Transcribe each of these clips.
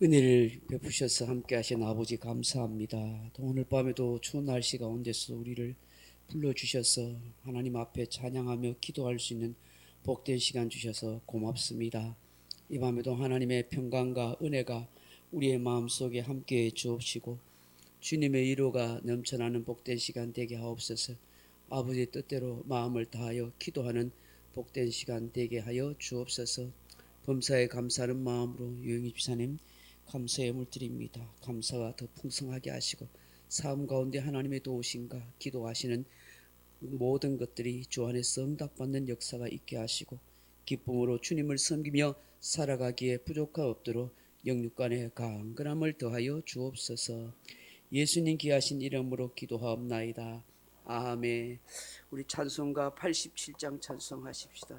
은혜를 베푸셔서 함께 하신 아버지 감사합니다. 또 오늘 밤에도 추운 날씨 가운데서 우리를 불러주셔서 하나님 앞에 찬양하며 기도할 수 있는 복된 시간 주셔서 고맙습니다. 이 밤에도 하나님의 평강과 은혜가 우리의 마음속에 함께해 주옵시고 주님의 위로가 넘쳐나는 복된 시간 되게 하옵소서. 아버지의 뜻대로 마음을 다하여 기도하는 복된 시간 되게 하여 주옵소서. 범사에 감사하는 마음으로 유영희 집사님 감사의 물드립니다. 감사가 더 풍성하게 하시고 삶 가운데 하나님의 도우심과 기도하시는 모든 것들이 주 안에서 응답받는 역사가 있게 하시고 기쁨으로 주님을 섬기며 살아가기에 부족함 없도록 영육간의 강건함을 더하여 주옵소서. 예수님 귀하신 이름으로 기도하옵나이다. 아멘. 우리 찬송가 87장 찬송하십시다.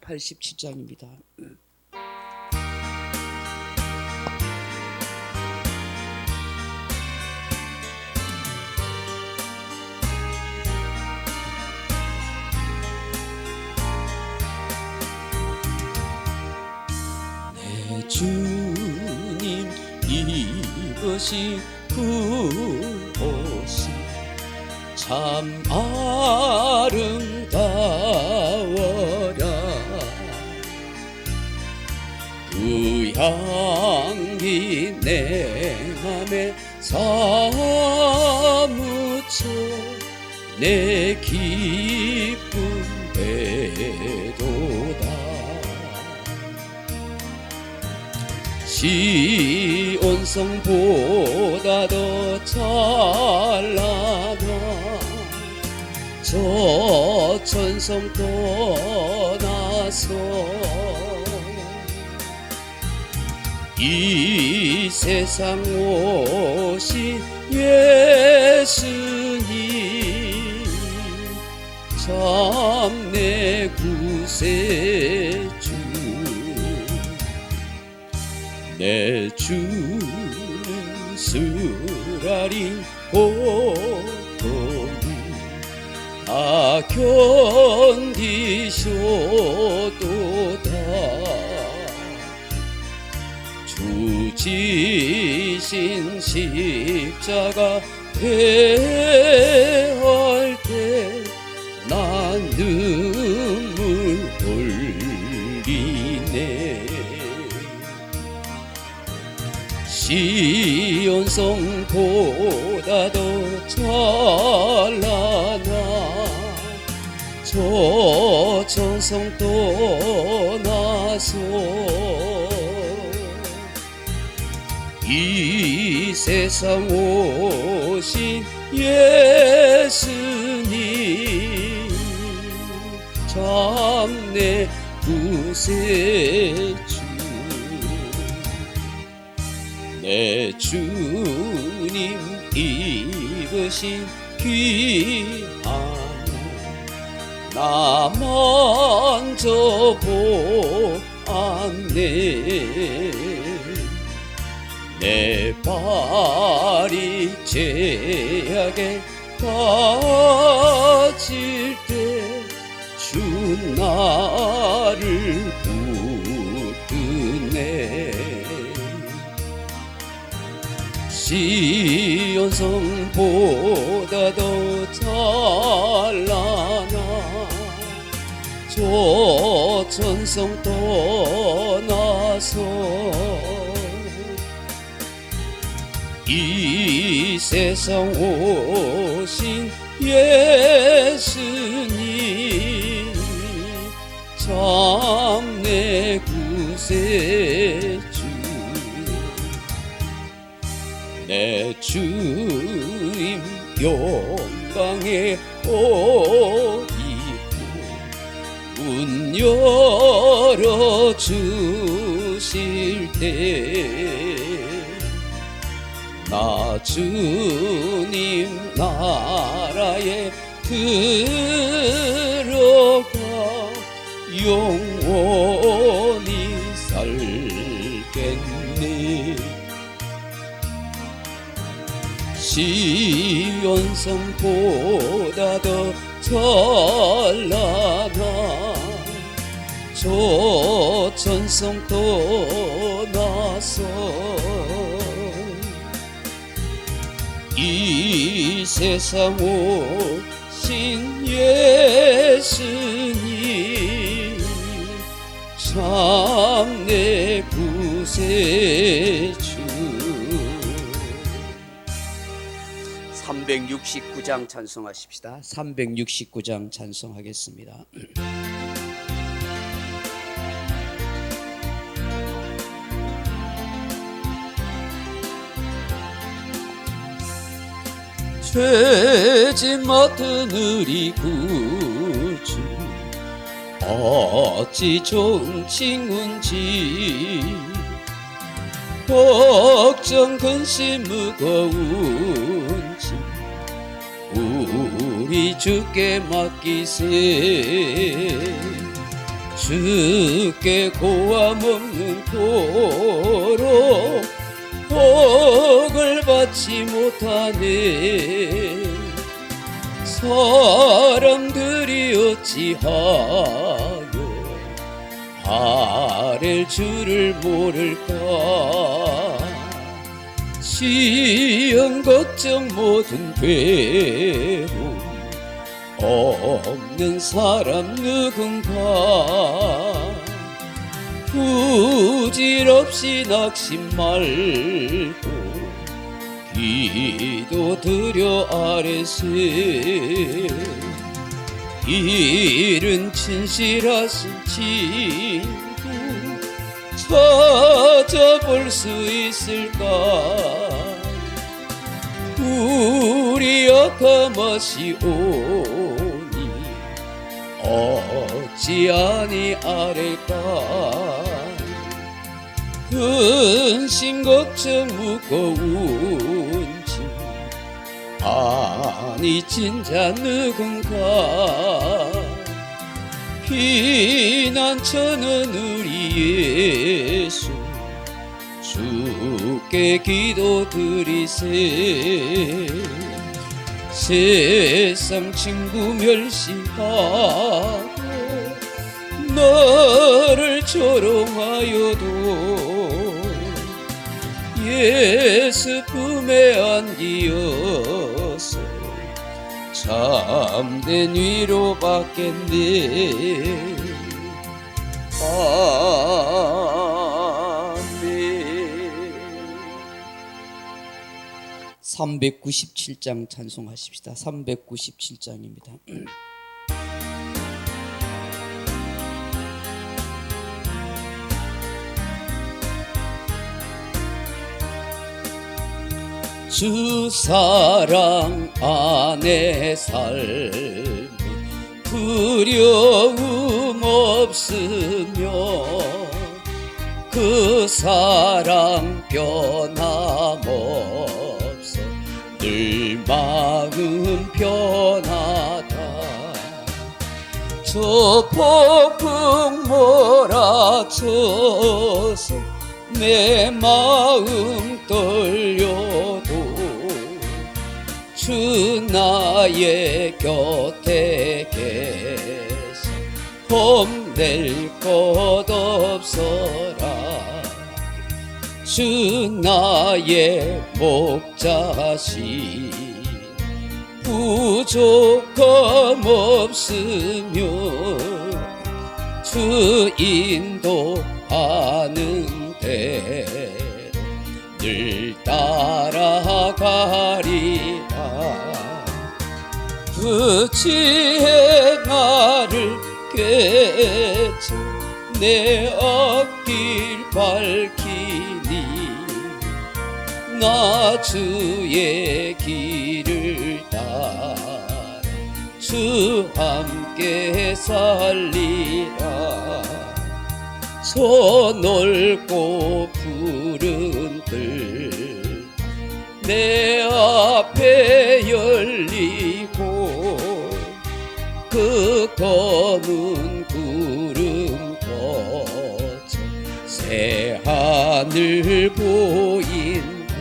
87장입니다. 주님 이것이 구원이 참 아름다워라. 그 향기 내 맘에 사무쳐 내 기쁨 되도다. 시온성보다 더 찬란한 저 천성 떠나서 이 세상 오신 예수님 참 내 구세주. 내 주는 쓰라린 고통을 다 견디셔도다. 주 지신 십자가 대할 때 난 눈물 흘리네. 시온성보다 더 찬란한 저 천성 떠나서 이 세상 오신 예수님 참 내 구세주. 내 주님 입으신 귀한 나 먼저 보았네. 내 발이 죄악에 빠질 때 주 나를 붙드네. 시온성보다 더 찬란한 저 천성 떠나서 이 세상 오신 예수님 참 내 구세주. 내 주님 영광의 옷 입고 문 열어주실 때 나 주님 나라에 들어가 영원히 살겠네. 시온성보다 더 찬란한 조천성 떠나서 이 세상 오신 예수님 참 내 구세주. 369장 찬송하십시다. 369장 찬송하겠습니다. 죄짐 맡은 우리 구주 어찌 좋은 친구인지 걱정 근심 무거운지 우리 주께 맡기세. 주께 고함 없는 고로 복을 받지 못하네. 사람들이 어찌하여 아랠 줄을 모를까. 시험 걱정 모든 괴로움 없는 사람 누군가. 부질없이 낙심 말고 기도 드려 아뢰세. 이른 진실하신 친구 찾아볼 수 있을까. 우리 악함하시오니 어찌 아니 아랠까. 근심 걱정 무거운지 아니 진짜 누군가. 피난처는 우리 예수 주께 기도드리세. 세상 친구 멸시하고 너를 조롱하여도 예수 품에 안기어서 참된 위로 받겠네. 아멘. 397장 찬송하십시다. 397장입니다. 주 사랑 안에 삶 두려움 없으며 그 사랑 변함없어 늘 마음 편하다. 저 폭풍 몰아쳐서 내 마음 떨려도 주 나의 곁에 계셔 겁낼 것 없어라. 주 나의 목자신 부족함 없으며 주 인도하는 늘 따라가리라. 그 지혜 나를 꿰쳐 내 앞길 밝히니 나 주의 길을 따라 주 함께 살리라. 저 넓고 푸른 들 내 앞에 열리고 그 검은 구름 거쳐 새 하늘 보인다.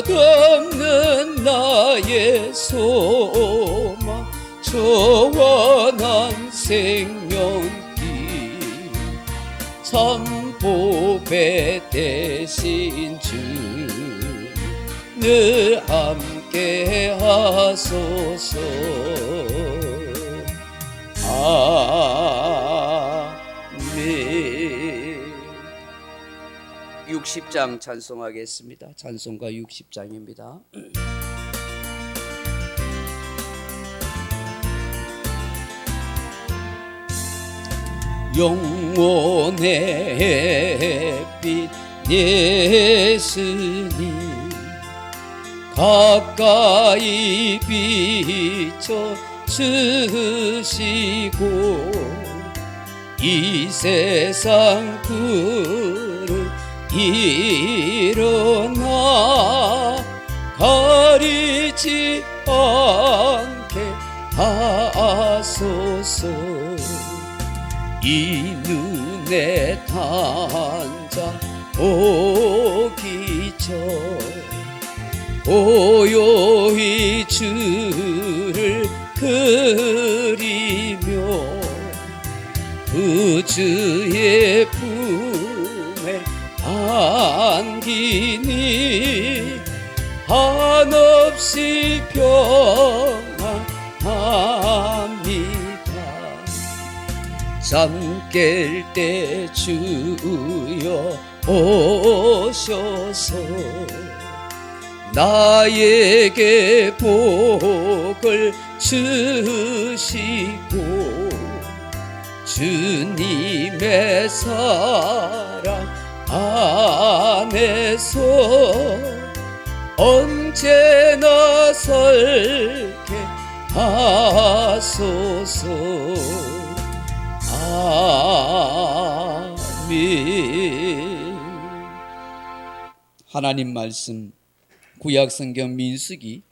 끝없는 나의 소망 저 원한 생명 삼보배 대신 주 늘 함께 하소서. 아멘. 60장 찬송하겠습니다. 찬송가 60장입니다. 영원의 햇빛 예수님 가까이 비춰 주시고 이 세상 불을 일어나 가리지 않게 하소서. 이 눈에 단자 오기 전 고요히 주를 그리며 그 주의 품에 안기니 한없이 평안합니다. 잠 깰 때 주여 오셔서 나에게 복을 주시고 주님의 사랑 안에서 언제나 설게 하소서. 아멘. 하나님 말씀 구약성경 민수기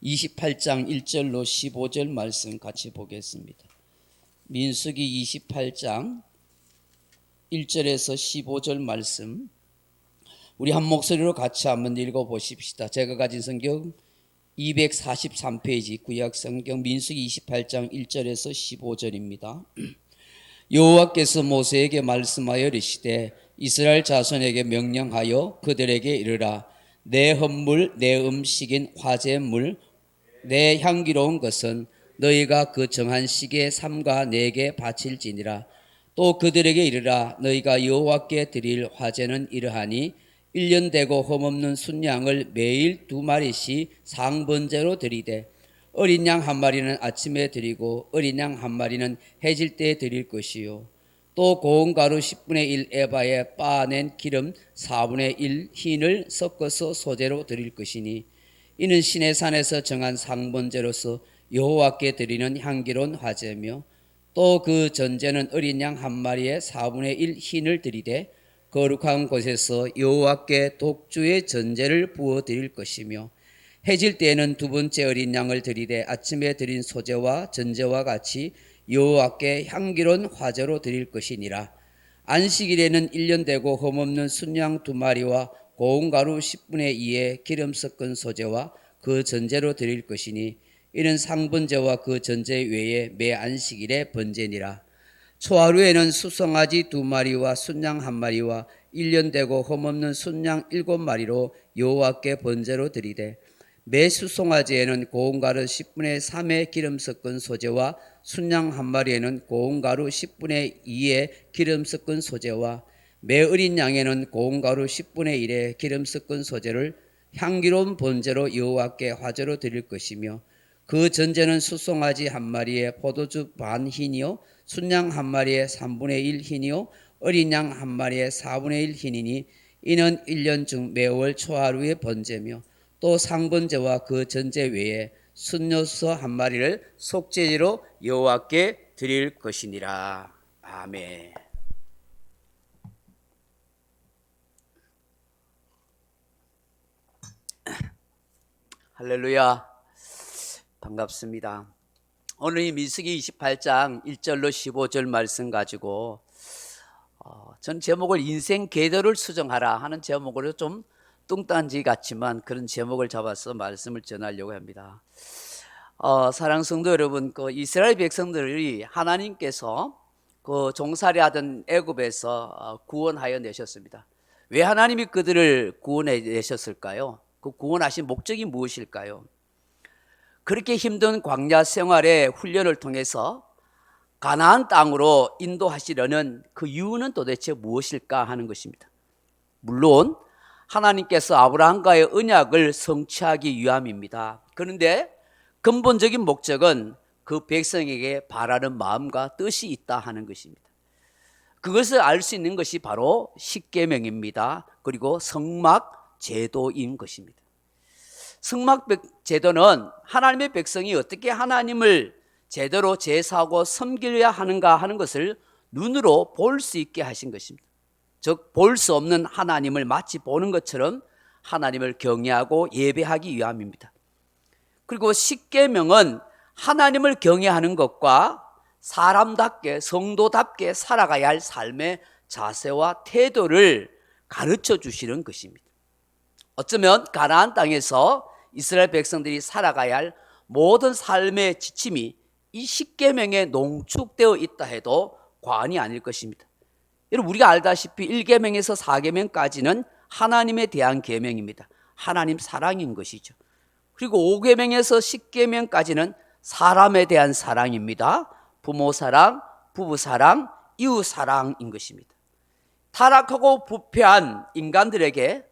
28장 1절로 15절 말씀 같이 보겠습니다. 민수기 28장 1절에서 15절 말씀 우리 한 목소리로 같이 한번 읽어보십시다. 제가 가진 성경 243페이지 구약성경 민수기 28장 1절에서 15절입니다. 여호와께서 모세에게 말씀하여 이르시되 이스라엘 자손에게 명령하여 그들에게 이르라. 내 헌물 내 음식인 화제물 내 향기로운 것은 너희가 그 정한 시기에 삼가 내게 바칠지니라. 또 그들에게 이르라. 너희가 여호와께 드릴 화제는 이러하니 1년 되고 흠없는 순양을 매일 2마리씩 상번제로 드리되 어린 양 1마리는 아침에 드리고 어린 양 1마리는 해질 때에 드릴 것이요. 또 고운 가루 10분의 1 에바에 빻아낸 기름 4분의 1 흰을 섞어서 소제로 드릴 것이니 이는 시내 산에서 정한 상번제로서 여호와께 드리는 향기로운 화제며 또 그 전제는 어린 양 1마리에 4분의 1 흰을 드리되 거룩한 곳에서 여호와께 독주의 전제를 부어 드릴 것이며 해질 때에는 2번째 어린 양을 드리되 아침에 드린 소제와 전제와 같이 여호와께 향기로운 화제로 드릴 것이니라. 안식일에는 1년 되고 흠없는 순양 2마리와 고운 가루 10분의 2에 기름 섞은 소제와 그 전제로 드릴 것이니 이는 상번제와 그 전제 외에 매 안식일의 번제니라. 초하루에는 수송아지 2마리와 순양 1마리와 1년 되고 흠없는 순양 7마리로 여호와께 번제로 드리되 매 수송아지에는 고운 가루 10분의 3의 기름 섞은 소제와 순양 1마리에는 고운 가루 10분의 2의 기름 섞은 소제와 매 어린 양에는 고운 가루 10분의 1의 기름 섞은 소제를 향기로운 번제로 여호와께 화제로 드릴 것이며 그 전제는 수송아지 1마리에 포도주 반 흰이요 순양 1마리에 3분의 1 흰이요 어린 양 1마리에 4분의 1 흰이니 이는 1년 중 매월 초하루의 번제며 또 상번제와 그 전제 외에 순요소 1마리를 속죄제로 여호와께 드릴 것이니라. 아멘. 할렐루야. 반갑습니다. 오늘 이 민수기 28장 1절로 15절 말씀 가지고 전 제목을 인생 궤도를 수정하라 하는 제목으로 좀 뚱딴지 같지만 그런 제목을 잡아서 말씀을 전하려고 합니다. 사랑하는 성도 여러분, 그 이스라엘 백성들이 하나님께서 그 종살이하던 애굽에서 구원하여 내셨습니다. 왜 하나님이 그들을 구원해 내셨을까요? 그 구원하신 목적이 무엇일까요? 그렇게 힘든 광야 생활의 훈련을 통해서 가나안 땅으로 인도하시려는 그 이유는 도대체 무엇일까 하는 것입니다. 물론 하나님께서 아브라함과의 언약을 성취하기 위함입니다. 그런데 근본적인 목적은 그 백성에게 바라는 마음과 뜻이 있다 하는 것입니다. 그것을 알 수 있는 것이 바로 십계명입니다. 그리고 성막 제도인 것입니다. 성막 제도는 하나님의 백성이 어떻게 하나님을 제대로 제사하고 섬겨야 하는가 하는 것을 눈으로 볼 수 있게 하신 것입니다. 즉 볼 수 없는 하나님을 마치 보는 것처럼 하나님을 경외하고 예배하기 위함입니다. 그리고 십계명은 하나님을 경외하는 것과 사람답게 성도답게 살아가야 할 삶의 자세와 태도를 가르쳐 주시는 것입니다. 어쩌면 가나안 땅에서 이스라엘 백성들이 살아가야 할 모든 삶의 지침이 이 십계명에 농축되어 있다 해도 과언이 아닐 것입니다. 여러분 우리가 알다시피 1계명에서 4계명까지는 하나님에 대한 계명입니다. 하나님 사랑인 것이죠. 그리고 5계명에서 10계명까지는 사람에 대한 사랑입니다. 부모 사랑, 부부 사랑, 이웃 사랑인 것입니다. 타락하고 부패한 인간들에게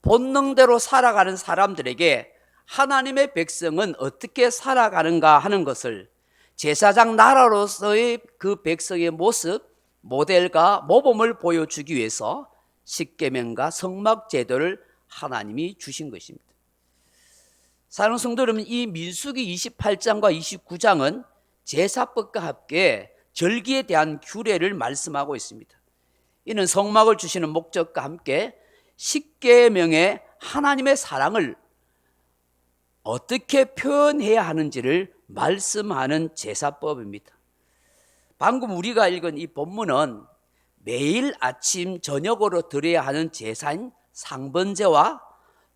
본능대로 살아가는 사람들에게 하나님의 백성은 어떻게 살아가는가 하는 것을 제사장 나라로서의 그 백성의 모습, 모델과 모범을 보여주기 위해서 십계명과 성막 제도를 하나님이 주신 것입니다. 사랑하는 성도 여러분, 이 민수기 28장과 29장은 제사법과 함께 절기에 대한 규례를 말씀하고 있습니다. 이는 성막을 주시는 목적과 함께 십계명의 하나님의 사랑을 어떻게 표현해야 하는지를 말씀하는 제사법입니다. 방금 우리가 읽은 이 본문은 매일 아침 저녁으로 드려야 하는 제사인 상번제와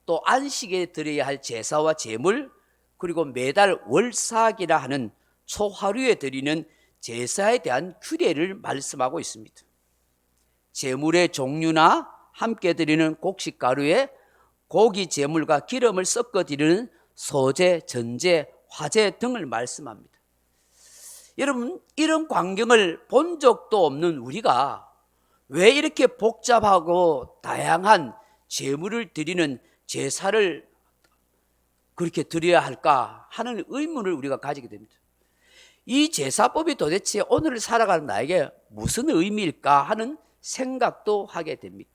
또 안식에 드려야 할 제사와 제물, 그리고 매달 월삭이라 하는 초하루에 드리는 제사에 대한 규례를 말씀하고 있습니다. 제물의 종류나 함께 드리는 곡식가루에 고기 제물과 기름을 섞어 드리는 소제, 전제, 화제 등을 말씀합니다. 여러분, 이런 광경을 본 적도 없는 우리가 왜 이렇게 복잡하고 다양한 제물을 드리는 제사를 그렇게 드려야 할까 하는 의문을 우리가 가지게 됩니다. 이 제사법이 도대체 오늘을 살아가는 나에게 무슨 의미일까 하는 생각도 하게 됩니다.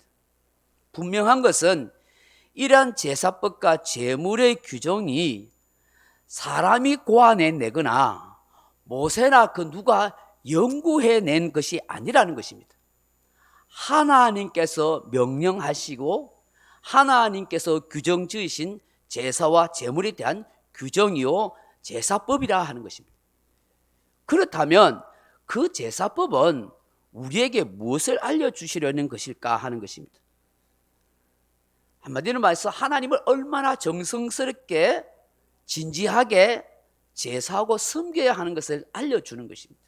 분명한 것은 이러한 제사법과 제물의 규정이 사람이 고안해내거나 모세나 그 누가 연구해낸 것이 아니라는 것입니다. 하나님께서 명령하시고 하나님께서 규정 지으신 제사와 제물에 대한 규정이요 제사법이라 하는 것입니다. 그렇다면 그 제사법은 우리에게 무엇을 알려주시려는 것일까 하는 것입니다. 한마디로 말해서 하나님을 얼마나 정성스럽게 진지하게 제사하고 섬겨야 하는 것을 알려주는 것입니다.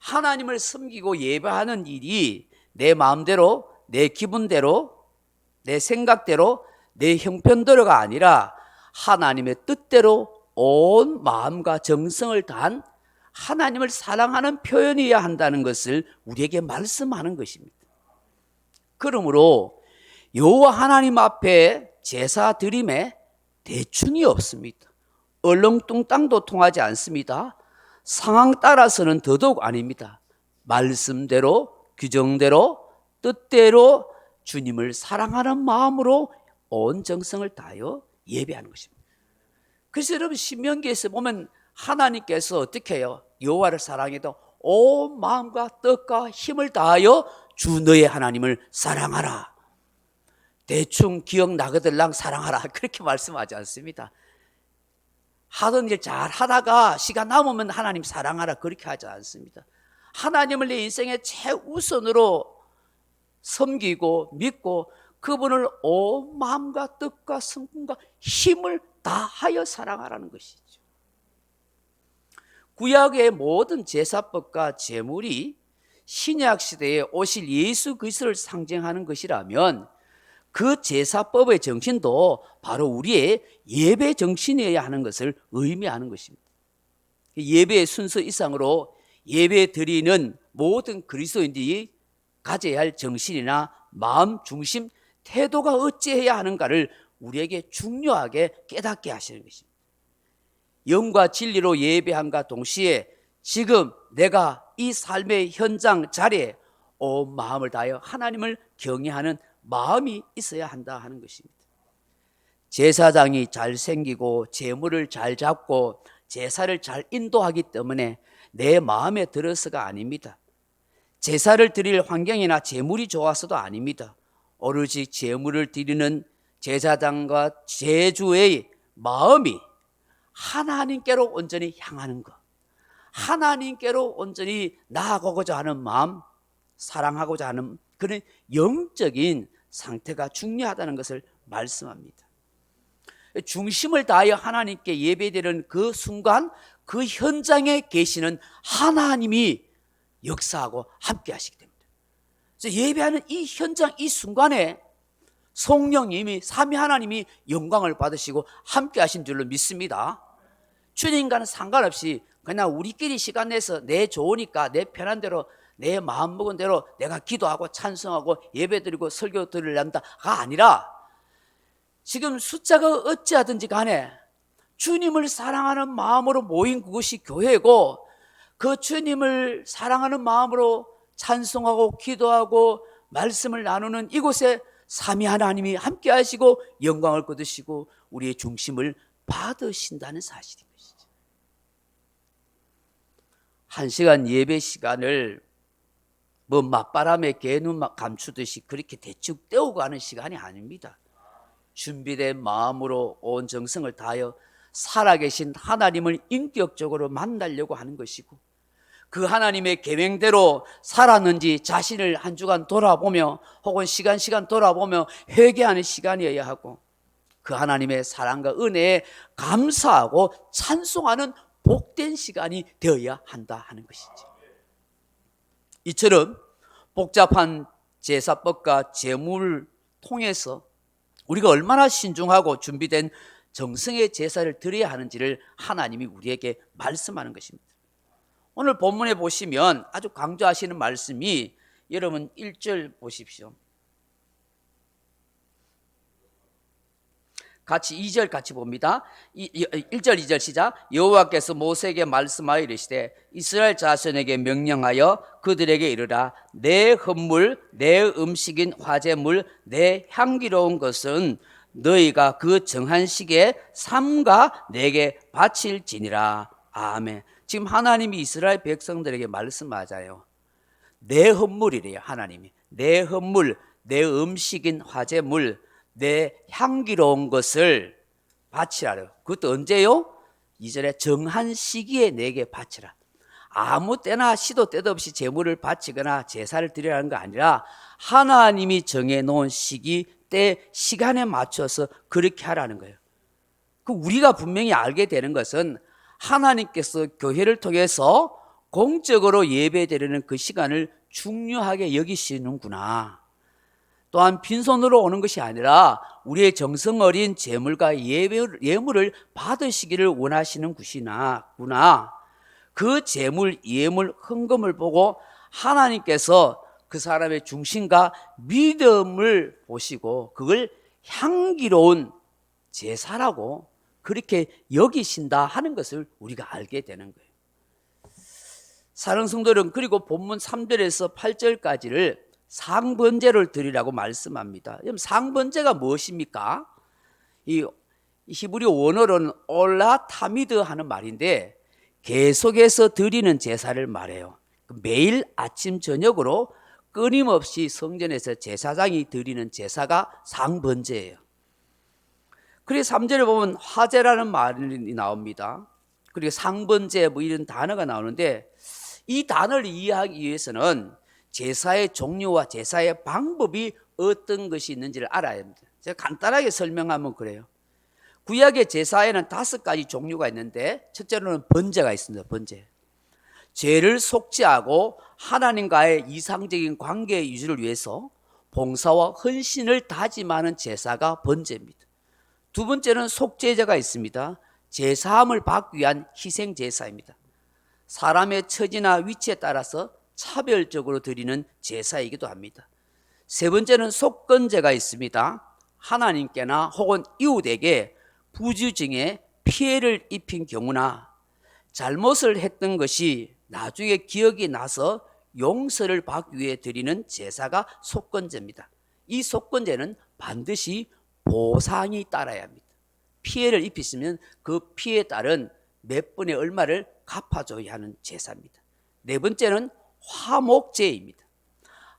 하나님을 섬기고 예배하는 일이 내 마음대로, 내 기분대로, 내 생각대로, 내 형편대로가 아니라 하나님의 뜻대로 온 마음과 정성을 다한 하나님을 사랑하는 표현이어야 한다는 것을 우리에게 말씀하는 것입니다. 그러므로 여호와 하나님 앞에 제사 드림에 대충이 없습니다. 얼렁뚱땅도 통하지 않습니다. 상황 따라서는 더더욱 아닙니다. 말씀대로, 규정대로, 뜻대로 주님을 사랑하는 마음으로 온 정성을 다하여 예배하는 것입니다. 그래서 여러분 신명기에서 보면 하나님께서 어떻게 해요? 여호와를 사랑해도 온 마음과 뜻과 힘을 다하여 주 너의 하나님을 사랑하라. 대충 기억나거들랑 사랑하라 그렇게 말씀하지 않습니다. 하던 일 잘 하다가 시간 남으면 하나님 사랑하라 그렇게 하지 않습니다. 하나님을 내 인생의 최우선으로 섬기고 믿고 그분을 온 마음과 뜻과 성품과 힘을 다하여 사랑하라는 것이죠. 구약의 모든 제사법과 제물이 신약 시대에 오실 예수 그리스도를 상징하는 것이라면 그 제사법의 정신도 바로 우리의 예배 정신이어야 하는 것을 의미하는 것입니다. 예배의 순서 이상으로 예배 드리는 모든 그리스도인들이 가져야 할 정신이나 마음 중심 태도가 어찌해야 하는가를 우리에게 중요하게 깨닫게 하시는 것입니다. 영과 진리로 예배함과 동시에 지금 내가 이 삶의 현장 자리에 온 마음을 다하여 하나님을 경외하는 마음이 있어야 한다 하는 것입니다. 제사장이 잘 생기고 제물을 잘 잡고 제사를 잘 인도하기 때문에 내 마음에 들어서가 아닙니다. 제사를 드릴 환경이나 제물이 좋아서도 아닙니다. 오로지 제물을 드리는 제사장과 제주의 마음이 하나님께로 온전히 향하는 것, 하나님께로 온전히 나아가고자 하는 마음, 사랑하고자 하는 그런 영적인 상태가 중요하다는 것을 말씀합니다. 중심을 다하여 하나님께 예배드리는 그 순간 그 현장에 계시는 하나님이 역사하고 함께 하시기 때문에, 그래서 예배하는 이 현장 이 순간에 성령님이 삼위 하나님이 영광을 받으시고 함께 하신 줄로 믿습니다. 주님과는 상관없이 그냥 우리끼리 시간 내서 내 좋으니까 내 편한 대로 내 마음 먹은 대로 내가 기도하고 찬송하고 예배드리고 설교 들으려다가 아니라 지금 숫자가 어찌하든지 간에 주님을 사랑하는 마음으로 모인 그것이 교회고, 그 주님을 사랑하는 마음으로 찬송하고 기도하고 말씀을 나누는 이곳에 삼위 하나님이 함께 하시고 영광을 거두시고 우리의 중심을 받으신다는 사실인 것이죠. 1시간 예배 시간을 뭐 맞바람에 개눈 감추듯이 그렇게 대충 때우고 가는 시간이 아닙니다. 준비된 마음으로 온 정성을 다하여 살아계신 하나님을 인격적으로 만나려고 하는 것이고, 그 하나님의 계명대로 살았는지 자신을 한 주간 돌아보며 혹은 시간 돌아보며 회개하는 시간이어야 하고, 그 하나님의 사랑과 은혜에 감사하고 찬송하는 복된 시간이 되어야 한다 하는 것이죠. 이처럼 복잡한 제사법과 제물을 통해서 우리가 얼마나 신중하고 준비된 정성의 제사를 드려야 하는지를 하나님이 우리에게 말씀하는 것입니다. 오늘 본문에 보시면 아주 강조하시는 말씀이, 여러분 1절 보십시오. 같이 2절 같이 봅니다. 1절 2절 시작. 여호와께서 모세에게 말씀하여 이르시되 이스라엘 자손에게 명령하여 그들에게 이르라. 내 헌물 내 음식인 화제물 내 향기로운 것은 너희가 그 정한 시기에 삼가 내게 바칠지니라. 아멘. 지금 하나님이 이스라엘 백성들에게 말씀하자요. 내 헌물이래요. 하나님이 내 헌물 내 음식인 화제물 내 향기로운 것을 바치라요. 그것도 언제요? 2절에 정한 시기에 내게 바치라. 아무 때나 시도 때도 없이 제물을 바치거나 제사를 드리라는 거 아니라 하나님이 정해놓은 시기 때 시간에 맞춰서 그렇게 하라는 거예요. 그 우리가 분명히 알게 되는 것은 하나님께서 교회를 통해서 공적으로 예배드리는 그 시간을 중요하게 여기시는구나. 또한 빈손으로 오는 것이 아니라 우리의 정성 어린 제물과 예물을 받으시기를 원하시는 것이구나. 그 제물, 예물, 헌금을 보고 하나님께서 그 사람의 중심과 믿음을 보시고 그걸 향기로운 제사라고 그렇게 여기신다 하는 것을 우리가 알게 되는 거예요. 사랑하는 성도들은 그리고 본문 3절에서 8절까지를 상번제를 드리라고 말씀합니다. 그럼 상번제가 무엇입니까? 이 히브리 원어로는 올라타미드 하는 말인데 계속해서 드리는 제사를 말해요. 매일 아침 저녁으로 끊임없이 성전에서 제사장이 드리는 제사가 상번제예요. 그래서 3절에 보면 화제라는 말이 나옵니다. 그리고 상번제 뭐 이런 단어가 나오는데 이 단어를 이해하기 위해서는 제사의 종류와 제사의 방법이 어떤 것이 있는지를 알아야 합니다. 제가 간단하게 설명하면 그래요. 구약의 제사에는 5가지 종류가 있는데 첫째로는 번제가 있습니다. 번제. 죄를 속죄하고 하나님과의 이상적인 관계 유지를 위해서 봉사와 헌신을 다짐하는 제사가 번제입니다. 두 번째는 속죄제가 있습니다. 제사함을 받기 위한 희생 제사입니다. 사람의 처지나 위치에 따라서 차별적으로 드리는 제사이기도 합니다. 세 번째는 속건제가 있습니다. 하나님께나 혹은 이웃에게 부주 중에 피해를 입힌 경우나 잘못을 했던 것이 나중에 기억이 나서 용서를 받기 위해 드리는 제사가 속건제입니다. 이 속건제는 반드시 보상이 따라야 합니다. 피해를 입히시면 그 피해에 따른 몇 분의 얼마를 갚아줘야 하는 제사입니다. 네 번째는 화목제입니다.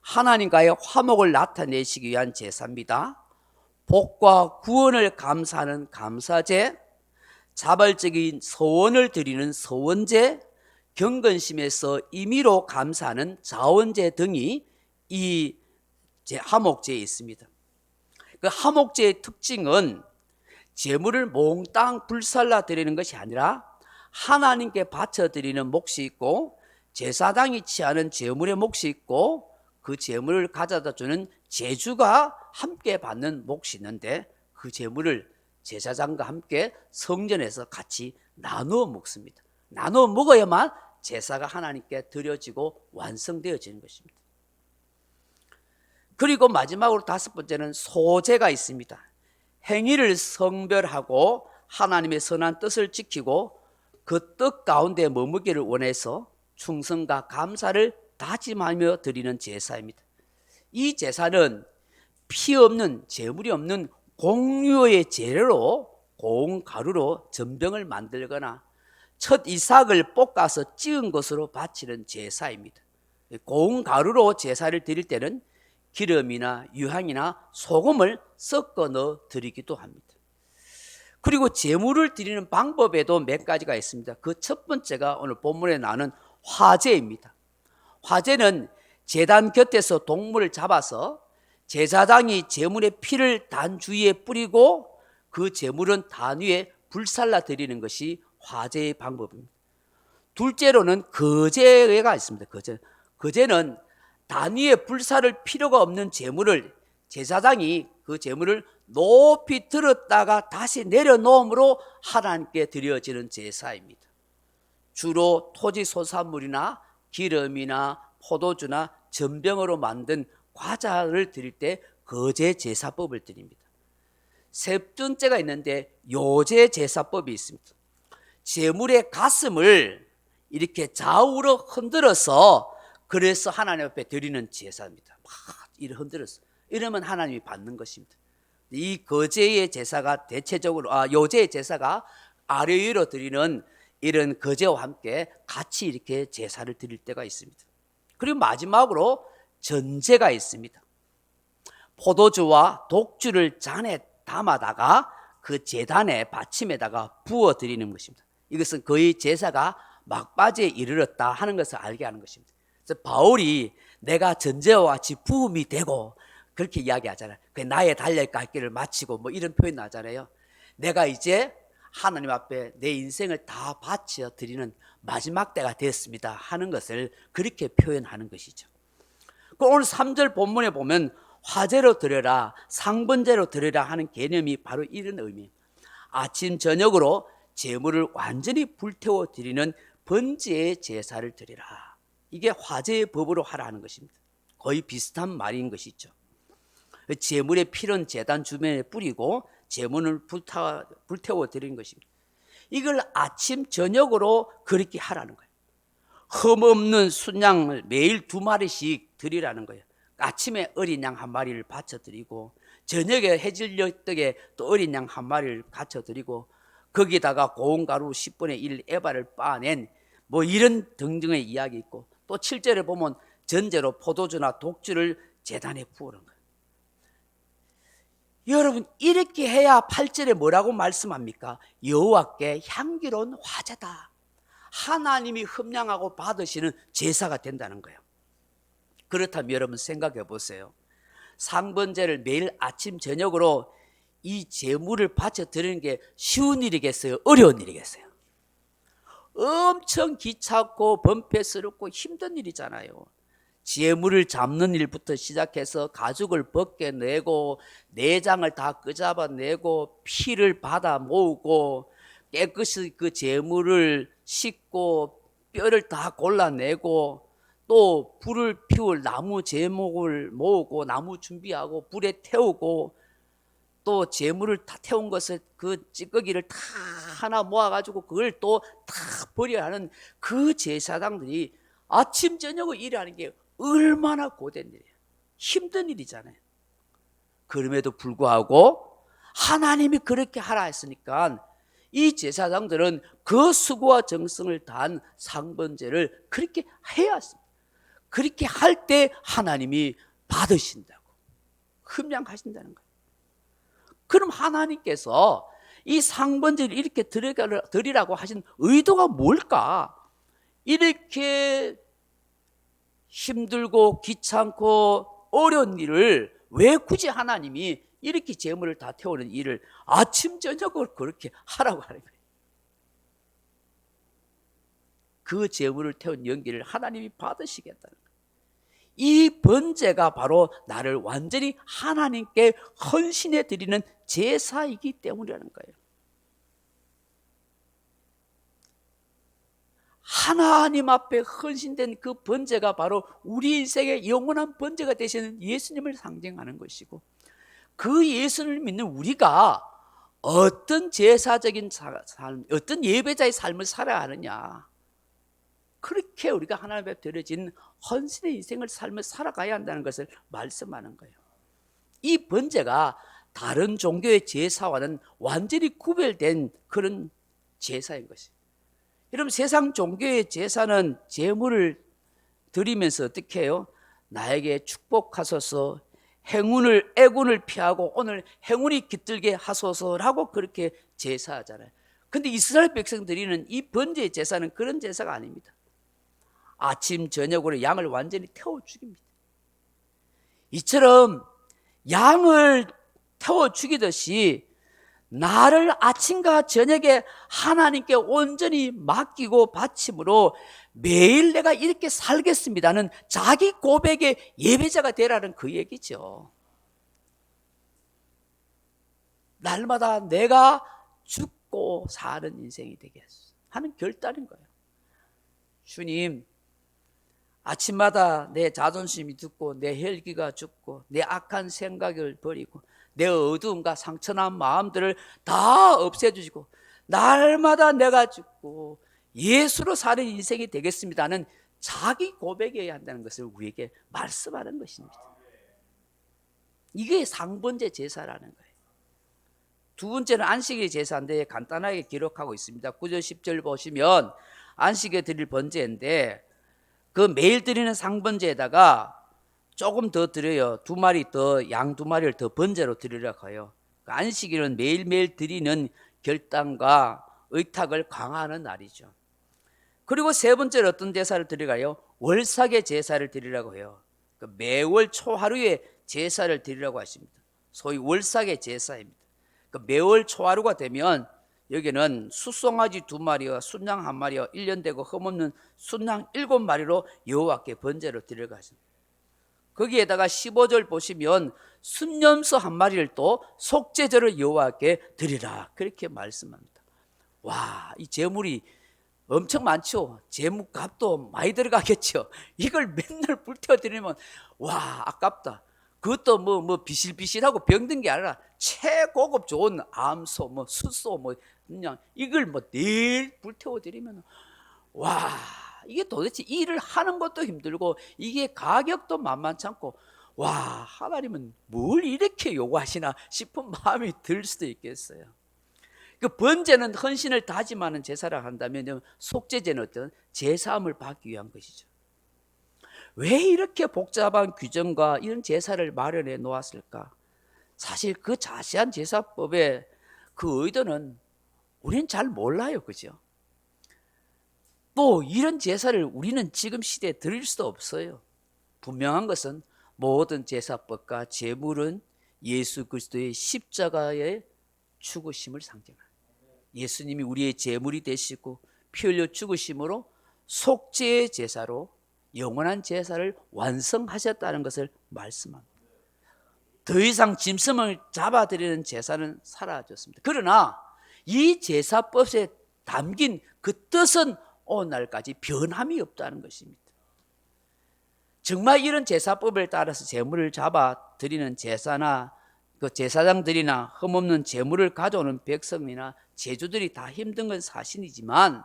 하나님과의 화목을 나타내시기 위한 제사입니다. 복과 구원을 감사하는 감사제, 자발적인 서원을 드리는 서원제, 경건심에서 임의로 감사하는 자원제 등이 이 화목제에 있습니다. 그 화목제의 특징은 제물을 몽땅 불살라 드리는 것이 아니라 하나님께 바쳐 드리는 몫이 있고 제사장이 취하는 제물의 몫이 있고 그 제물을 가져다 주는 제주가 함께 받는 몫이 있는데 그 제물을 제사장과 함께 성전에서 같이 나누어 먹습니다. 나누어 먹어야만 제사가 하나님께 드려지고 완성되어지는 것입니다. 그리고 마지막으로 다섯 번째는 소제가 있습니다. 행위를 성별하고 하나님의 선한 뜻을 지키고 그 뜻 가운데 머무기를 원해서 충성과 감사를 다짐하며 드리는 제사입니다. 이 제사는 피 없는 제물이 없는 공유의 재료로 고운 가루로 전병을 만들거나 첫 이삭을 볶아서 찌은 것으로 바치는 제사입니다. 고운 가루로 제사를 드릴 때는 기름이나 유향이나 소금을 섞어 넣어 드리기도 합니다. 그리고 제물을 드리는 방법에도 몇 가지가 있습니다. 그 첫 번째가 오늘 본문에 나오는 화제입니다. 화제는 제단 곁에서 동물을 잡아서 제사장이 제물의 피를 단 주위에 뿌리고 그 제물은 단 위에 불살라 드리는 것이 화제의 방법입니다. 둘째로는 거제가 있습니다. 거제는 단 위에 불살을 필요가 없는 제물을 제사장이 그 제물을 높이 들었다가 다시 내려놓음으로 하나님께 드려지는 제사입니다. 주로 토지 소산물이나 기름이나 포도주나 전병으로 만든 과자를 드릴 때 거제 제사법을 드립니다. 세 번째가 있는데 요제 제사법이 있습니다. 제물의 가슴을 이렇게 좌우로 흔들어서 그래서 하나님 앞에 드리는 제사입니다. 막 이렇게 흔들어서 이러면 하나님이 받는 것입니다. 이 거제의 제사가 대체적으로 요제의 제사가 아래 위로 드리는 이런 거제와 함께 같이 이렇게 제사를 드릴 때가 있습니다. 그리고 마지막으로 전제가 있습니다. 포도주와 독주를 잔에 담아다가 그 제단의 받침에다가 부어 드리는 것입니다. 이것은 거의 제사가 막바지에 이르렀다 하는 것을 알게 하는 것입니다. 그래서 바울이 내가 전제와 같이 부음이 되고 그렇게 이야기하잖아요. 나의 달려갈 길을 마치고 뭐 이런 표현 나잖아요. 내가 이제 하나님 앞에 내 인생을 다 바쳐 드리는 마지막 때가 됐습니다 하는 것을 그렇게 표현하는 것이죠. 오늘 3절 본문에 보면 화제로 드려라, 상번제로 드려라 하는 개념이 바로 이런 의미입니다. 아침 저녁으로 제물을 완전히 불태워 드리는 번제의 제사를 드리라. 이게 화제의 법으로 하라는 것입니다. 거의 비슷한 말인 것이죠. 제물의 피는 제단 주변에 뿌리고 제물을 불태워 드리는 것입니다. 이걸 아침 저녁으로 그렇게 하라는 거예요. 흠없는 순양을 매일 2마리씩 드리라는 거예요. 아침에 어린 양 1마리를 바쳐드리고 저녁에 해질녘에 또 어린 양 1마리를 바쳐드리고 거기다가 고운 가루 10분의 1 에바를 빻아낸 뭐 이런 등등의 이야기 있고 또 7절에 보면 전제로 포도주나 독주를 제단에 부으는 거예요. 여러분 이렇게 해야 8절에 뭐라고 말씀합니까? 여호와께 향기로운 화제다. 하나님이 흠량하고 받으시는 제사가 된다는 거예요. 그렇다면 여러분 생각해 보세요. 상번제를 매일 아침 저녁으로 이 제물을 바쳐 드리는 게 쉬운 일이겠어요? 어려운 일이겠어요? 엄청 귀찮고 번패스럽고 힘든 일이잖아요. 재물을 잡는 일부터 시작해서 가죽을 벗겨내고 내장을 다 끄잡아내고 피를 받아 모으고 깨끗이 그 재물을 씻고 뼈를 다 골라내고 또 불을 피울 나무 제목을 모으고 나무 준비하고 불에 태우고 또 재물을 다 태운 것을 그 찌꺼기를 다 하나 모아가지고 그걸 또 다 버려야 하는 그 제사장들이 아침 저녁을 일하는 게 얼마나 고된 일이에요. 힘든 일이잖아요. 그럼에도 불구하고 하나님이 그렇게 하라 했으니까 이 제사장들은 그 수고와 정성을 다한 상번제를 그렇게 해야 했습니다. 그렇게 할 때 하나님이 받으신다고, 흠양하신다는 거예요. 그럼 하나님께서 이 상번제를 이렇게 드리라고 하신 의도가 뭘까? 이렇게 힘들고 귀찮고 어려운 일을 왜 굳이 하나님이 이렇게 재물을 다 태우는 일을 아침 저녁을 그렇게 하라고 하는 거예요. 그 재물을 태운 연기를 하나님이 받으시겠다는 거예요. 이 번제가 바로 나를 완전히 하나님께 헌신해 드리는 제사이기 때문이라는 거예요. 하나님 앞에 헌신된 그 번제가 바로 우리 인생의 영원한 번제가 되시는 예수님을 상징하는 것이고, 그 예수님을 믿는 우리가 어떤 제사적인 삶, 어떤 예배자의 삶을 살아야 하느냐, 그렇게 우리가 하나님 앞에 드려진 헌신의 인생을 삶을 살아가야 한다는 것을 말씀하는 거예요. 이 번제가 다른 종교의 제사와는 완전히 구별된 그런 제사인 것이에요. 여러분, 세상 종교의 제사는 제물을 드리면서 어떻게 해요? 나에게 축복하소서, 애군을 피하고 오늘 행운이 깃들게 하소서라고 그렇게 제사하잖아요. 근데 이스라엘 백성 드리는 이 번제 제사는 그런 제사가 아닙니다. 아침 저녁으로 양을 완전히 태워 죽입니다. 이처럼 양을 태워 죽이듯이 나를 아침과 저녁에 하나님께 온전히 맡기고 바침으로 매일 내가 이렇게 살겠습니다는 자기 고백의 예배자가 되라는 그 얘기죠. 날마다 내가 죽고 사는 인생이 되겠어 하는 결단인 거예요. 주님, 아침마다 내 자존심이 죽고 내 혈기가 죽고 내 악한 생각을 버리고 내 어두움과 상처난 마음들을 다 없애주시고 날마다 내가 죽고 예수로 사는 인생이 되겠습니다는 자기 고백이어야 한다는 것을 우리에게 말씀하는 것입니다. 이게 상번제 제사라는 거예요. 두 번째는 안식일 제사인데 간단하게 기록하고 있습니다. 9절 10절 보시면 안식에 드릴 번제인데 그 매일 드리는 상번제에다가 조금 더 드려요. 양 두 마리를 더 번제로 드리라고 해요. 안식일은 매일매일 드리는 결단과 의탁을 강화하는 날이죠. 그리고 세 번째로 어떤 제사를 드리라요? 월삭의 제사를 드리라고 해요. 매월 초하루에 제사를 드리라고 하십니다. 소위 월삭의 제사입니다. 매월 초하루가 되면 여기는 숫송아지 2마리와 순양 1마리와 1년 되고 흠없는 순양 7마리로 여호와께 번제로 드리라고 하십니다. 거기에다가 15절 보시면 순염소 1마리를 또 속죄제를 여호와께 드리라 그렇게 말씀합니다. 와, 이 제물이 엄청 많죠. 제물값도 많이 들어가겠죠. 이걸 맨날 불태워 드리면 와, 아깝다. 그것도 뭐 비실비실하고 병든 게 아니라 최고급 좋은 암소, 숫소, 그냥 이걸 내일 불태워 드리면 와, 이게 도대체 일을 하는 것도 힘들고 이게 가격도 만만치 않고 와, 하나님은 뭘 이렇게 요구하시나 싶은 마음이 들 수도 있겠어요. 그 번제는 헌신을 다짐하는 제사를 한다면 속죄제는 어떤 제사함을 받기 위한 것이죠. 왜 이렇게 복잡한 규정과 이런 제사를 마련해 놓았을까? 사실 그 자세한 제사법의 그 의도는 우리는 잘 몰라요. 그죠? 또 이런 제사를 우리는 지금 시대에 드릴 수도 없어요. 분명한 것은 모든 제사법과 제물은 예수 그리스도의 십자가의 죽으심을 상징합니다. 예수님이 우리의 제물이 되시고 피 흘려 죽으심으로 속죄의 제사로 영원한 제사를 완성하셨다는 것을 말씀합니다. 더 이상 짐승을 잡아드리는 제사는 사라졌습니다. 그러나 이 제사법에 담긴 그 뜻은 오늘날까지 변함이 없다는 것입니다. 정말 이런 제사법을 따라서 제물을 잡아드리는 제사나 그 제사장들이나 흠없는 제물을 가져오는 백성이나 제주들이 다 힘든 건 사실이지만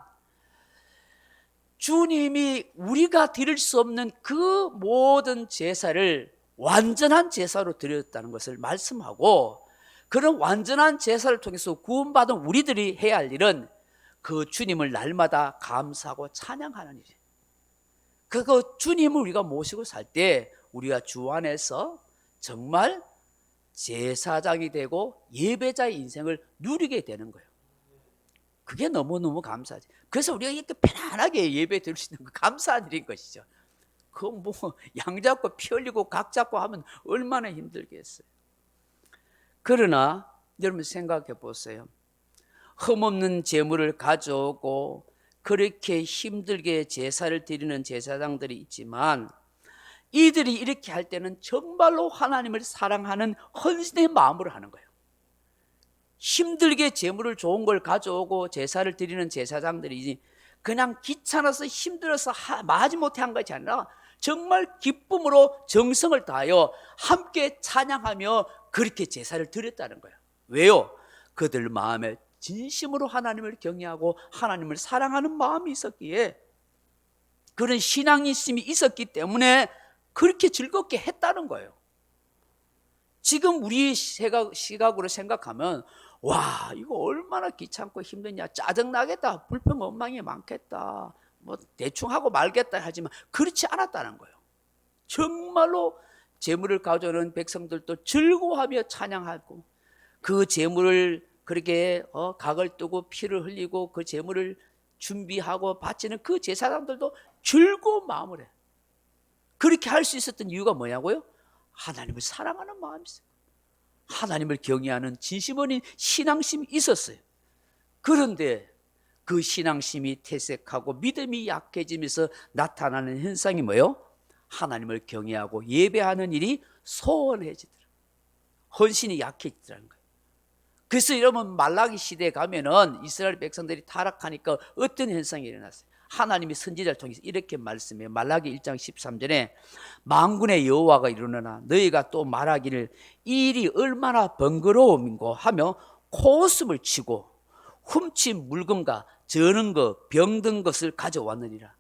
주님이 우리가 드릴 수 없는 그 모든 제사를 완전한 제사로 드렸다는 것을 말씀하고, 그런 완전한 제사를 통해서 구원받은 우리들이 해야 할 일은 그 주님을 날마다 감사하고 찬양하는 일이에요. 그 주님을 우리가 모시고 살 때 우리가 주 안에서 정말 제사장이 되고 예배자의 인생을 누리게 되는 거예요. 그게 너무너무 감사하지. 그래서 우리가 이렇게 편안하게 예배 드릴 수 있는 거 감사한 일인 것이죠. 그 뭐 양 잡고 피 흘리고 각 잡고 하면 얼마나 힘들겠어요. 그러나 여러분 생각해 보세요. 흠없는 제물을 가져오고 그렇게 힘들게 제사를 드리는 제사장들이 있지만, 이들이 이렇게 할 때는 정말로 하나님을 사랑하는 헌신의 마음으로 하는 거예요. 힘들게 제물을 좋은 걸 가져오고 제사를 드리는 제사장들이 그냥 귀찮아서 힘들어서 마지못해 한 것이 아니라 정말 기쁨으로 정성을 다하여 함께 찬양하며 그렇게 제사를 드렸다는 거예요. 왜요? 그들 마음에 진심으로 하나님을 경외하고 하나님을 사랑하는 마음이 있었기에, 그런 신앙심이 있었기 때문에 그렇게 즐겁게 했다는 거예요. 지금 우리 시각으로 생각하면 와, 이거 얼마나 귀찮고 힘드냐, 짜증나겠다, 불평원망이 많겠다, 뭐 대충 하고 말겠다 하지만 그렇지 않았다는 거예요. 정말로 제물을 가져오는 백성들도 즐거워하며 찬양하고, 그 제물을 그렇게 각을 뜨고 피를 흘리고 그 제물을 준비하고 바치는 그 제사장들도 즐거운 마음을 해. 그렇게 할 수 있었던 이유가 뭐냐고요? 하나님을 사랑하는 마음이 있어요. 하나님을 경외하는 진심 어린 신앙심이 있었어요. 그런데 그 신앙심이 퇴색하고 믿음이 약해지면서 나타나는 현상이 뭐예요? 하나님을 경외하고 예배하는 일이 소원해지더라. 헌신이 약해지더라는 거예요. 그래서 여러분 말라기 시대에 가면은 이스라엘 백성들이 타락하니까 어떤 현상이 일어났어요? 하나님이 선지자를 통해서 이렇게 말씀해요. 말라기 1장 13절에 만군의 여호와가 이르노라 너희가 또 말하기를 이 일이 얼마나 번거로움인고 하며 코웃음을 치고 훔친 물건과 저는 것 병든 것을 가져왔느니라.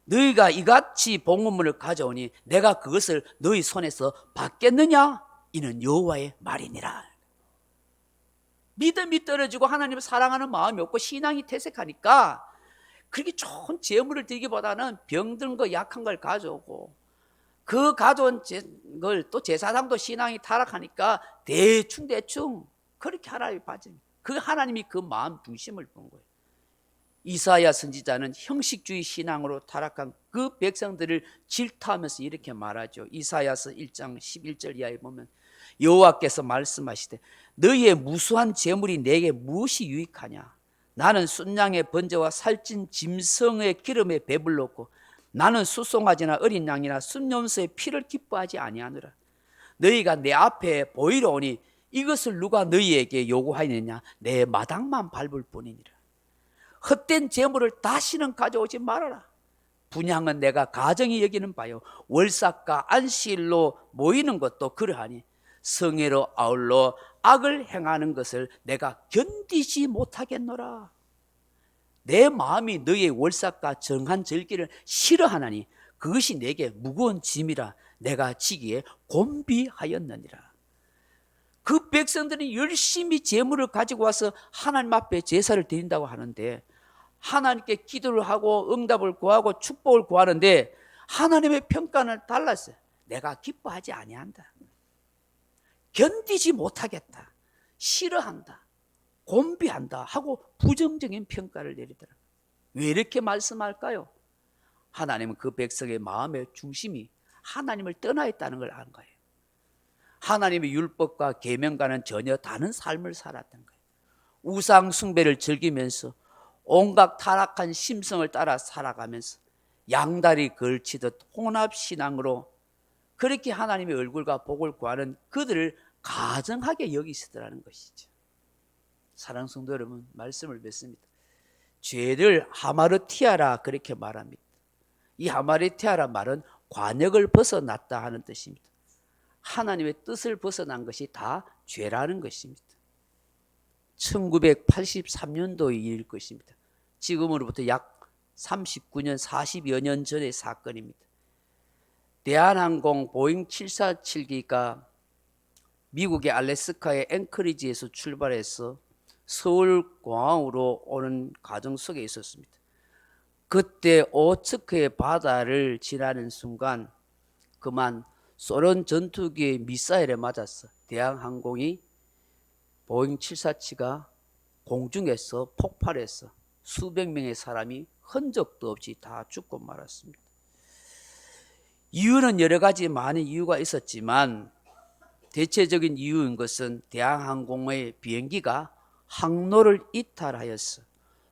너희가 이같이 봉헌물을 가져오니 내가 그것을 너희 손에서 받겠느냐? 이는 여호와의 말이니라. 믿음이 떨어지고 하나님을 사랑하는 마음이 없고 신앙이 퇴색하니까 그렇게 좋은 제물을 드리기보다는 병든 거 약한 걸 가져오고, 그 가져온 걸 또 제사장도 신앙이 타락하니까 대충 그렇게 하나님이 빠집니다. 그 하나님이 그 마음 중심을 본 거예요. 이사야 선지자는 형식주의 신앙으로 타락한 그 백성들을 질타하면서 이렇게 말하죠. 이사야서 1장 11절 이하에 보면 여호와께서 말씀하시되 너희의 무수한 재물이 내게 무엇이 유익하냐? 나는 순양의 번제와 살찐 짐승의 기름에 배불렀고 나는 수송아지나 어린 양이나 순염소의 피를 기뻐하지 아니하노라. 너희가 내 앞에 보이러 오니 이것을 누가 너희에게 요구하느냐? 내 마당만 밟을 뿐이니라. 헛된 재물을 다시는 가져오지 말아라. 분향은 내가 가정이 여기는 바요 월삭과 안식일로 모이는 것도 그러하니 성회로 아울러 악을 행하는 것을 내가 견디지 못하겠노라. 내 마음이 너의 월삭과 정한 절기를 싫어하나니 그것이 내게 무거운 짐이라 내가 지기에 곤비하였느니라. 그 백성들이 열심히 제물을 가지고 와서 하나님 앞에 제사를 드린다고 하는데, 하나님께 기도를 하고 응답을 구하고 축복을 구하는데 하나님의 평가는 달랐어요. 내가 기뻐하지 아니한다, 견디지 못하겠다, 싫어한다, 곤비한다 하고 부정적인 평가를 내리더라고요. 왜 이렇게 말씀할까요? 하나님은 그 백성의 마음의 중심이 하나님을 떠나 있다는 걸 안 거예요. 하나님의 율법과 계명과는 전혀 다른 삶을 살았던 거예요. 우상 숭배를 즐기면서 온갖 타락한 심성을 따라 살아가면서 양다리 걸치듯 혼합신앙으로 그렇게 하나님의 얼굴과 복을 구하는 그들을 가정하게 여기시더라는 것이죠. 사랑하는 성도 여러분, 말씀을 맺습니다. 죄를 하마르티아라 그렇게 말합니다. 이 하마르티아라 말은 관역을 벗어났다 하는 뜻입니다. 하나님의 뜻을 벗어난 것이 다 죄라는 것입니다. 1983년도의 일일 것입니다. 지금으로부터 약 39년, 40여 년 전의 사건입니다. 대한항공 보잉 747기가 미국의 알래스카의 앵커리지에서 출발해서 서울공항으로 오는 과정 속에 있었습니다. 그때 오츠크의 바다를 지나는 순간 그만 소련 전투기의 미사일에 맞았어. 대한항공이 보잉 747가 공중에서 폭발해서 수백 명의 사람이 흔적도 없이 다 죽고 말았습니다. 이유는 여러 가지 많은 이유가 있었지만 대체적인 이유인 것은 대한항공의 비행기가 항로를 이탈하였어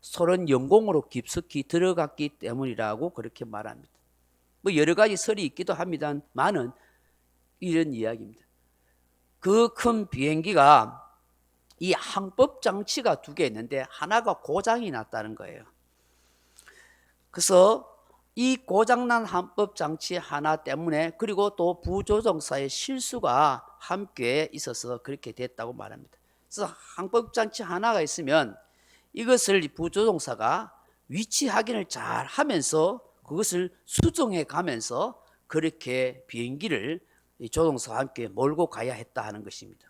소련 영공으로 깊숙이 들어갔기 때문이라고 그렇게 말합니다. 뭐 여러 가지 설이 있기도 합니다만은 이런 이야기입니다. 그 큰 비행기가 이 항법 장치가 두 개 있는데 하나가 고장이 났다는 거예요. 그래서 이 고장난 항법 장치 하나 때문에 그리고 또 부조종사의 실수가 함께 있어서 그렇게 됐다고 말합니다. 그래서 항법 장치 하나가 있으면 이것을 부조종사가 위치 확인을 잘 하면서 그것을 수정해 가면서 그렇게 비행기를 조종사와 함께 몰고 가야 했다 하는 것입니다.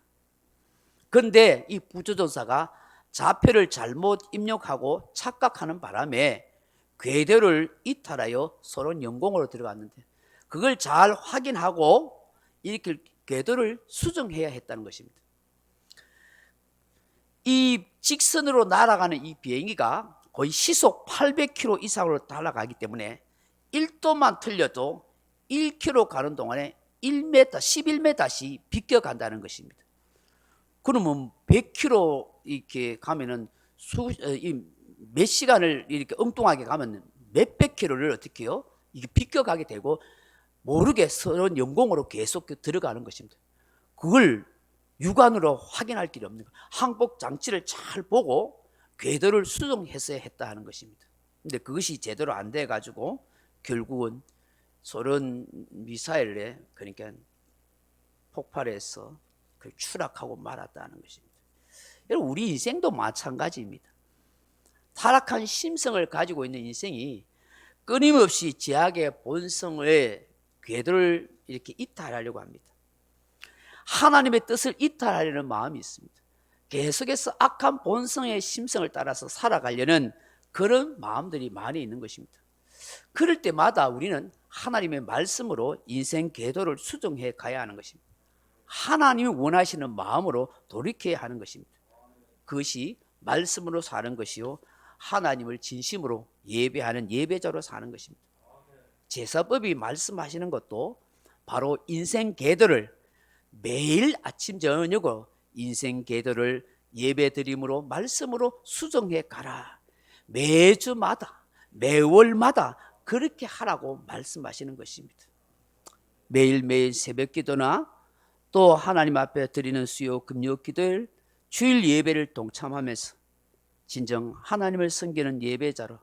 그런데 이 부조종사가 좌표를 잘못 입력하고 착각하는 바람에 궤도를 이탈하여 소련 영공으로 들어갔는데 그걸 잘 확인하고 이렇게 궤도를 수정해야 했다는 것입니다. 이 직선으로 날아가는 이 비행기가 거의 시속 800km 이상으로 날아가기 때문에 1도만 틀려도 1km 가는 동안에 1m, 11m씩 비껴간다는 것입니다. 그러면 100km 이렇게 가면은 몇 시간을 이렇게 엉뚱하게 가면 몇백 킬로를 어떻게 해요? 이게 비껴가게 되고 모르게 서론 영공으로 계속 들어가는 것입니다. 그걸 육안으로 확인할 길이 없는 거예요. 항복 장치를 잘 보고 궤도를 수정했어야 했다 하는 것입니다. 근데 그것이 제대로 안 돼 가지고 결국은 소련 미사일에 그러니까 폭발해서 추락하고 말았다는 것입니다. 여러분 우리 인생도 마찬가지입니다. 타락한 심성을 가지고 있는 인생이 끊임없이 죄악의 본성의 궤도를 이렇게 이탈하려고 합니다. 하나님의 뜻을 이탈하려는 마음이 있습니다. 계속해서 악한 본성의 심성을 따라서 살아가려는 그런 마음들이 많이 있는 것입니다. 그럴 때마다 우리는 하나님의 말씀으로 인생 궤도를 수정해 가야 하는 것입니다. 하나님이 원하시는 마음으로 돌이켜야 하는 것입니다. 그것이 말씀으로 사는 것이요 하나님을 진심으로 예배하는 예배자로 사는 것입니다. 제사법이 말씀하시는 것도 바로 인생 궤도를 매일 아침 저녁으로 인생 궤도를 예배드림으로 말씀으로 수정해 가라. 매주마다 매월마다 그렇게 하라고 말씀하시는 것입니다. 매일매일 새벽 기도나 또 하나님 앞에 드리는 수요 금요 기도일 주일 예배를 동참하면서 진정 하나님을 섬기는 예배자로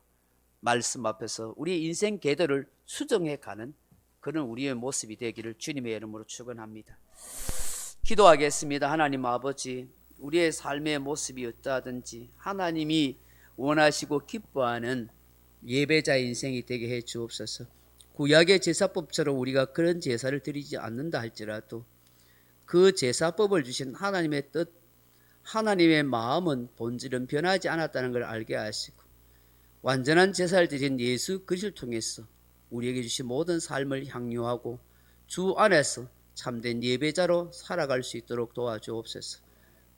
말씀 앞에서 우리의 인생 궤도를 수정해 가는 그런 우리의 모습이 되기를 주님의 이름으로 축원합니다. 기도하겠습니다. 하나님 아버지, 우리의 삶의 모습이 어떠하든지 하나님이 원하시고 기뻐하는 예배자의 인생이 되게 해 주옵소서. 구약의 제사법처럼 우리가 그런 제사를 드리지 않는다 할지라도 그 제사법을 주신 하나님의 뜻, 하나님의 마음은 본질은 변하지 않았다는 걸 알게 하시고 완전한 제사를 드린 예수 그리스도를 통해서 우리에게 주신 모든 삶을 향유하고 주 안에서 참된 예배자로 살아갈 수 있도록 도와주옵소서.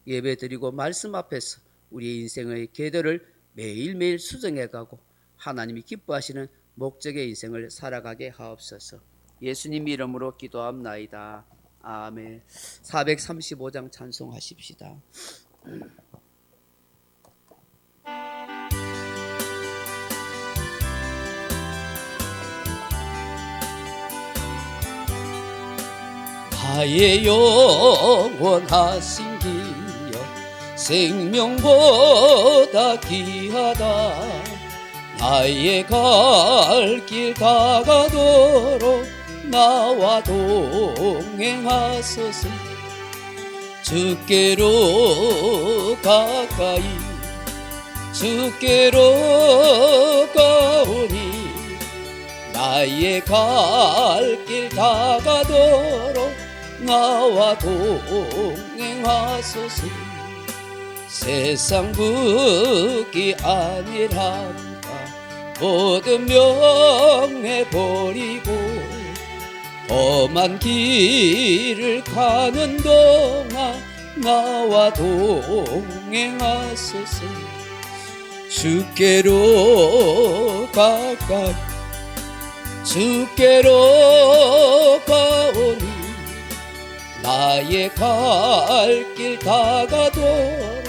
예배드리고 말씀 앞에서 우리의 인생의 궤도를 매일매일 수정해가고 하나님이 기뻐하시는 목적의 인생을 살아가게 하옵소서. 예수님 이름으로 기도합나이다. 아멘. 435장 찬송하십시다. 나의 영원하신 기여 생명보다 귀하다. 나의 갈 길 다가도록 나와 동행하소서. 주께로 가까이 주께로 가오니 나의 갈 길 다가도록 나와 동행하소서. 세상 붙기 아니란다 모든 명예 버리고 험한 길을 가는 동안 나와 동행하소서. 주께로 가까이 주께로 가오니 나의 갈 길 다가도록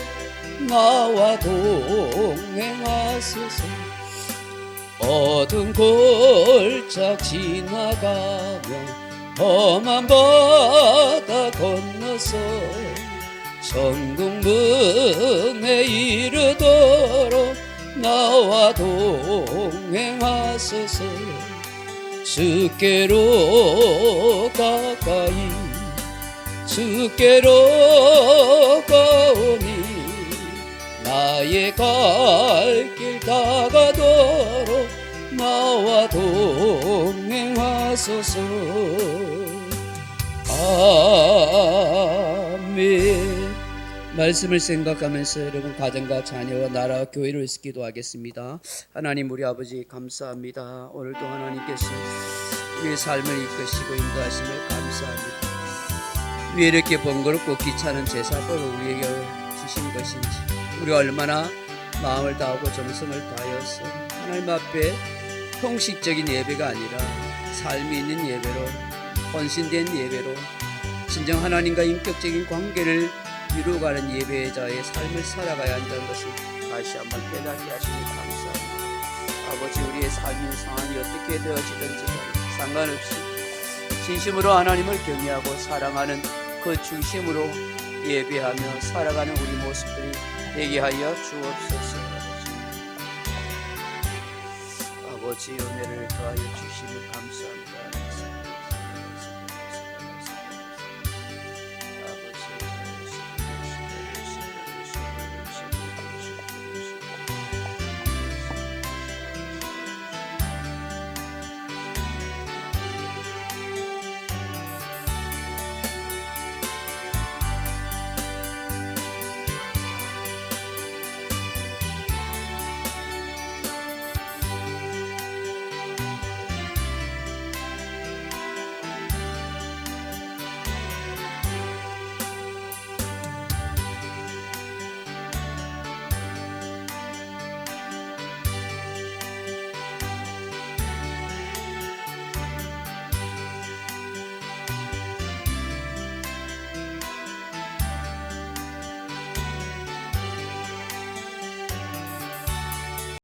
나와 동행하소서. 어두운 골짝 지나가며 험한 바다 건너서 천국 문에 이르도록 나와 동행하소서. 주께로 가까이 주께로 가오니 나의 갈 길 다가도록 나와 동행하소서. 아멘. 말씀을 생각하면서 여러분 가정과 자녀와 나라와 교회를 위해서 기도하겠습니다. 하나님 우리 아버지 감사합니다. 오늘도 하나님께서 우리의 삶을 이끄시고 인도하심을 감사합니다. 왜 이렇게 번거롭고 귀찮은 제사법을 우리에게 주신 것인지, 우리가 얼마나 마음을 다하고 정성을 다하여서 하나님 앞에 형식적인 예배가 아니라 삶이 있는 예배로, 헌신된 예배로 진정 하나님과 인격적인 관계를 이루어가는 예배자의 삶을 살아가야 한다는 것을 다시 한번 깨닫게 하시니 감사합니다. 아버지, 우리의 삶의 상황이 어떻게 되어지든지 상관없이 진심으로 하나님을 경외하고 사랑하는 그 중심으로 예배하며 살아가는 우리 모습들이 되게 하여 주옵소서. 아버지, 은혜를 더하여 주시면 감사합니다.